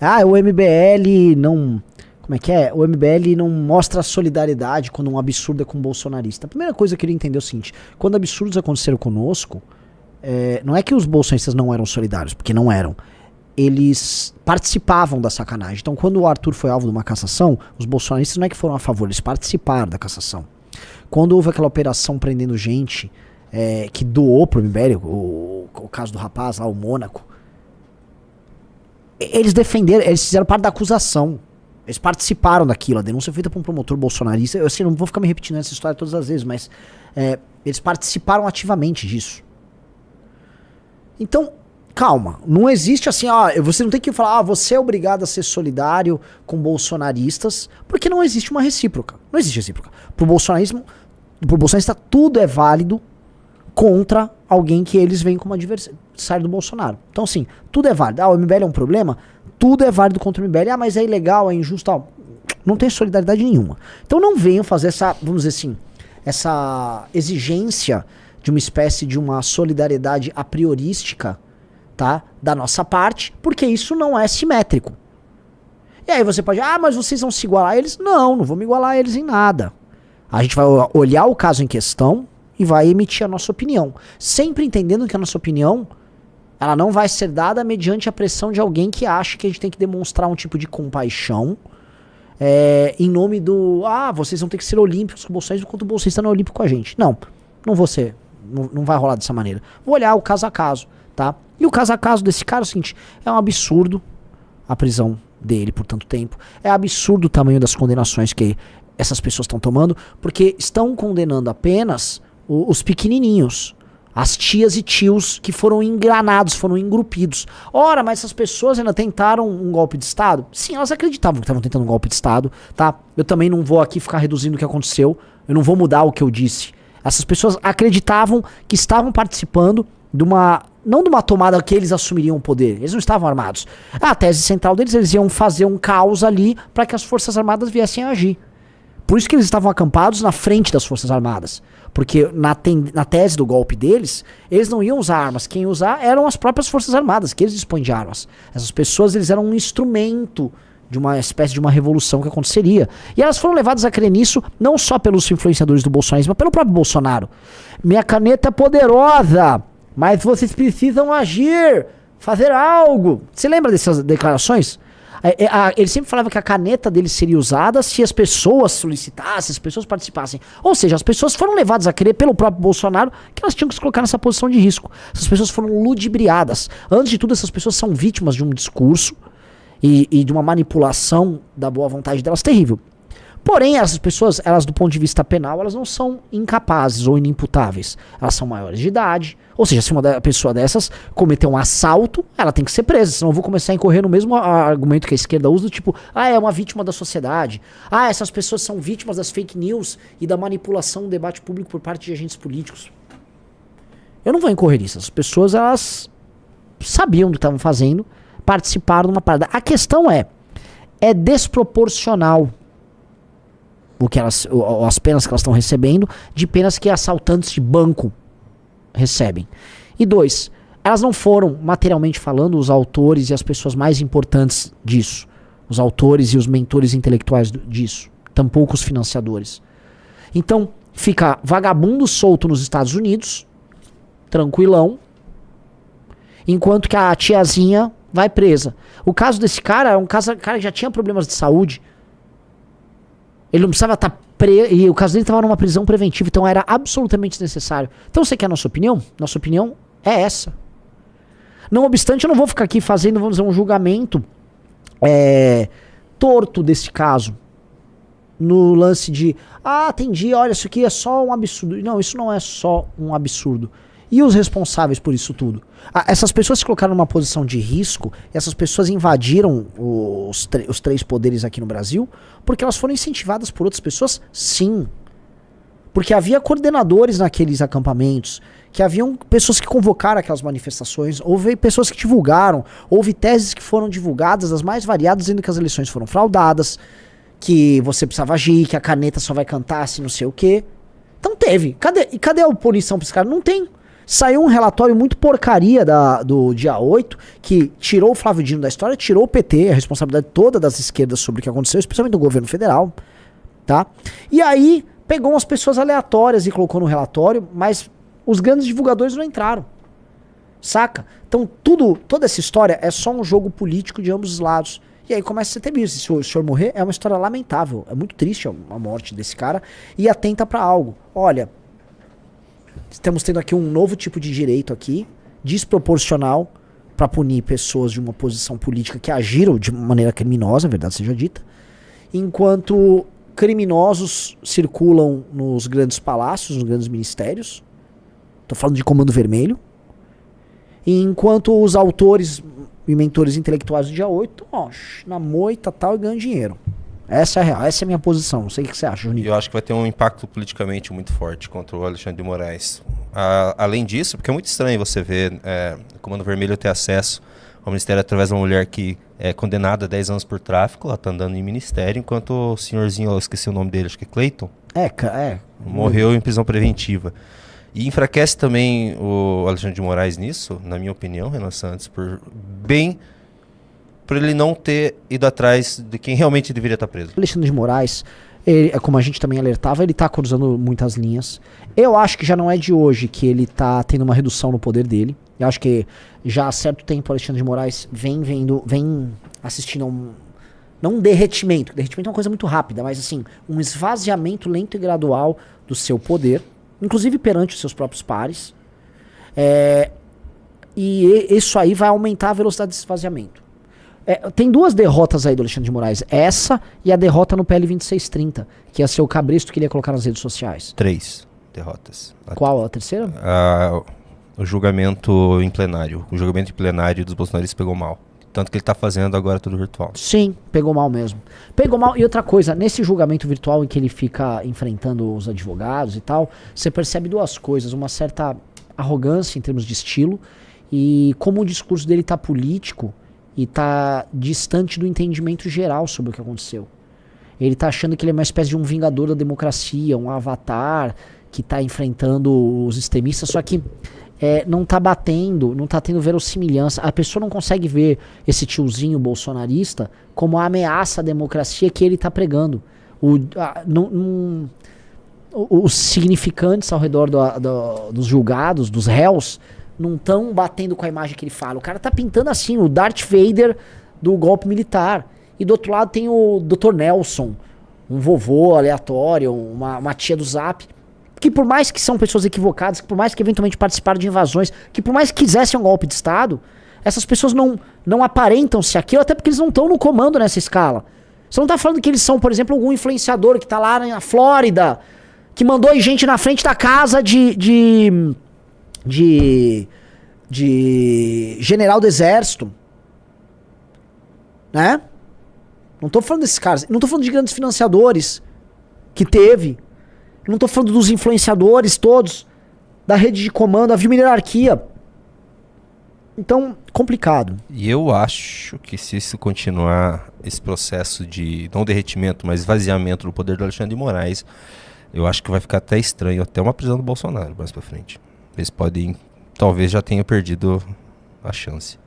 Ah, o MBL não... Como é que é? O MBL não mostra solidariedade quando um absurdo é com um bolsonarista. A primeira coisa que eu queria entender é o seguinte, quando absurdos aconteceram conosco, não é que os bolsonaristas não eram solidários, porque não eram. Eles participavam da sacanagem. Então, quando o Arthur foi alvo de uma cassação, os bolsonaristas não é que foram a favor, eles participaram da cassação. Quando houve aquela operação prendendo gente que doou pro MBL, o caso do rapaz lá, o Mônaco, eles defenderam, eles fizeram parte da acusação. Eles participaram daquilo, a denúncia foi feita por um promotor bolsonarista. Eu assim, não vou ficar me repetindo essa história todas as vezes, mas eles participaram ativamente disso. Então, calma, não existe assim, você não tem que falar, você é obrigado a ser solidário com bolsonaristas, porque não existe uma recíproca. Não existe recíproca. Pro bolsonarista tudo é válido contra alguém que eles veem como adversário do Bolsonaro. Então, assim, tudo é válido. O MBL é um problema? Tudo é válido contra o MBL. Mas é ilegal, é injusto, tal. Não tem solidariedade nenhuma. Então não venham fazer essa, vamos dizer assim, essa exigência de uma espécie de uma solidariedade a priorística, tá? Da nossa parte, porque isso não é simétrico. E aí você pode, mas vocês vão se igualar a eles? Não vou me igualar a eles em nada. A gente vai olhar o caso em questão e vai emitir a nossa opinião. Sempre entendendo que a nossa opinião, ela não vai ser dada mediante a pressão de alguém que acha que a gente tem que demonstrar um tipo de compaixão em nome do, vocês vão ter que ser olímpicos com o Bolsonaro enquanto o Bolsonaro está no olímpico com a gente. Não vou ser, não vai rolar dessa maneira. Vou olhar o caso a caso, tá? E o caso a caso desse cara é o seguinte, é um absurdo a prisão dele por tanto tempo, é absurdo o tamanho das condenações que essas pessoas estão tomando, porque estão condenando apenas os pequenininhos, as tias e tios que foram engranados, foram engrupidos. Ora, mas essas pessoas ainda tentaram um golpe de Estado? Sim, elas acreditavam que estavam tentando um golpe de Estado, tá? Eu também não vou aqui ficar reduzindo o que aconteceu, eu não vou mudar o que eu disse. Essas pessoas acreditavam que estavam participando de uma, não de uma tomada que eles assumiriam o poder, eles não estavam armados. A tese central deles, eles iam fazer um caos ali para que as Forças Armadas viessem a agir. Por isso que eles estavam acampados na frente das Forças Armadas. Porque na tese do golpe deles, eles não iam usar armas. Quem ia usar eram as próprias Forças Armadas, que eles dispõem de armas. Essas pessoas, eles eram um instrumento de uma espécie de uma revolução que aconteceria. E elas foram levadas a crer nisso, não só pelos influenciadores do bolsonarismo, mas pelo próprio Bolsonaro. Minha caneta é poderosa, mas vocês precisam agir, fazer algo. Você lembra dessas declarações? Ele sempre falava que a caneta dele seria usada se as pessoas solicitassem, se as pessoas participassem. Ou seja, as pessoas foram levadas a crer pelo próprio Bolsonaro que elas tinham que se colocar nessa posição de risco. Essas pessoas foram ludibriadas. Antes de tudo, essas pessoas são vítimas de um discurso e de uma manipulação da boa vontade delas terrível. Porém, essas pessoas, elas do ponto de vista penal, elas não são incapazes ou inimputáveis. Elas são maiores de idade. Ou seja, se uma pessoa dessas cometer um assalto, ela tem que ser presa. Senão eu vou começar a incorrer no mesmo argumento que a esquerda usa, do tipo, é uma vítima da sociedade. Essas pessoas são vítimas das fake news e da manipulação do debate público por parte de agentes políticos. Eu não vou incorrer nisso. As pessoas, elas sabiam do que estavam fazendo, participaram de uma parada. A questão é desproporcional as penas que elas estão recebendo de penas que assaltantes de banco recebem. E 2, elas não foram, materialmente falando, os autores e as pessoas mais importantes disso. Os autores e os mentores intelectuais disso. Tampouco os financiadores. Então, fica vagabundo solto nos Estados Unidos, tranquilão, enquanto que a tiazinha vai presa. O caso desse cara é um cara que já tinha problemas de saúde. Ele não precisava estar preso, e o caso dele estava numa prisão preventiva, então era absolutamente desnecessário. Então você quer a nossa opinião? Nossa opinião é essa. Não obstante, eu não vou ficar aqui fazendo, vamos dizer, um julgamento torto desse caso. No lance de, entendi, olha, isso aqui é só um absurdo. Não, isso não é só um absurdo. E os responsáveis por isso tudo? Essas pessoas se colocaram numa posição de risco, essas pessoas invadiram os 3 poderes aqui no Brasil, porque elas foram incentivadas por outras pessoas? Sim. Porque havia coordenadores naqueles acampamentos, que haviam pessoas que convocaram aquelas manifestações, houve pessoas que divulgaram, houve teses que foram divulgadas, as mais variadas, dizendo que as eleições foram fraudadas, que você precisava agir, que a caneta só vai cantar se não sei o quê. Então teve. Cadê a punição pra esse cara? Não tem. Saiu um relatório muito porcaria do dia 8, que tirou o Flávio Dino da história, tirou o PT, a responsabilidade toda das esquerdas sobre o que aconteceu, especialmente do governo federal, tá? E aí pegou umas pessoas aleatórias e colocou no relatório, mas os grandes divulgadores não entraram, saca? Então toda essa história é só um jogo político de ambos os lados. E aí começa a ser temido. Se o senhor morrer, é uma história lamentável. É muito triste a morte desse cara. E atenta pra algo. Olha, estamos tendo aqui um novo tipo de direito aqui, desproporcional, pra punir pessoas de uma posição política que agiram de maneira criminosa, verdade seja dita, enquanto criminosos circulam nos grandes palácios, nos grandes ministérios. Tô falando de Comando Vermelho. E enquanto os autores e mentores intelectuais do dia 8, ó, na moita tal e ganham dinheiro. Essa é a real, essa é a minha posição. Não sei o que você acha, Juninho. Eu acho que vai ter um impacto politicamente muito forte contra o Alexandre de Moraes. Além disso, porque é muito estranho você ver o Comando Vermelho ter acesso ao ministério através de uma mulher que é condenada a 10 anos por tráfico, ela tá andando em ministério, enquanto o senhorzinho, eu esqueci o nome dele, acho que é Cleiton, morreu em prisão preventiva. E enfraquece também o Alexandre de Moraes nisso, na minha opinião, Renan Santos, por ele não ter ido atrás de quem realmente deveria estar preso. Alexandre de Moraes, como a gente também alertava, ele tá cruzando muitas linhas. Eu acho que já não é de hoje que ele tá tendo uma redução no poder dele. Eu acho que já há certo tempo o Alexandre de Moraes vem assistindo a não um derretimento. Derretimento é uma coisa muito rápida, mas assim, um esvaziamento lento e gradual do seu poder, inclusive perante os seus próprios pares. E isso aí vai aumentar a velocidade desse esvaziamento. Tem duas derrotas aí do Alexandre de Moraes. Essa e a derrota no PL 2630, que ia ser o cabresto que ele ia colocar nas redes sociais. 3 derrotas. Qual a terceira? O julgamento em plenário. O julgamento em plenário dos bolsonaristas pegou mal. Tanto que ele tá fazendo agora tudo virtual. Sim, pegou mal mesmo. Pegou mal. E outra coisa, nesse julgamento virtual em que ele fica enfrentando os advogados e tal, você percebe duas coisas. Uma certa arrogância em termos de estilo e como o discurso dele tá político e tá distante do entendimento geral sobre o que aconteceu. Ele tá achando que ele é uma espécie de um vingador da democracia, um avatar que tá enfrentando os extremistas, só que não tá batendo, não tá tendo verossimilhança. A pessoa não consegue ver esse tiozinho bolsonarista como a ameaça à democracia que ele tá pregando. Os significantes ao redor dos julgados, dos réus, não estão batendo com a imagem que ele fala. O cara tá pintando assim, o Darth Vader do golpe militar. E do outro lado tem o Dr. Nelson, um vovô aleatório, uma tia do Zap, que por mais que são pessoas equivocadas, que por mais que eventualmente participaram de invasões, que por mais que quisessem um golpe de Estado, essas pessoas não aparentam-se aquilo, até porque eles não estão no comando nessa escala. Você não tá falando que eles são, por exemplo, algum influenciador que tá lá na Flórida, que mandou gente na frente da casa de general do exército, né? Não tô falando desses caras, não tô falando de grandes financiadores que teve, não tô falando dos influenciadores todos, da rede de comando, havia uma hierarquia. Então, complicado. E eu acho que se isso continuar, esse processo de, não derretimento, mas esvaziamento do poder do Alexandre de Moraes, eu acho que vai ficar até estranho, até uma prisão do Bolsonaro mais pra frente. Eles podem, talvez já tenham perdido a chance.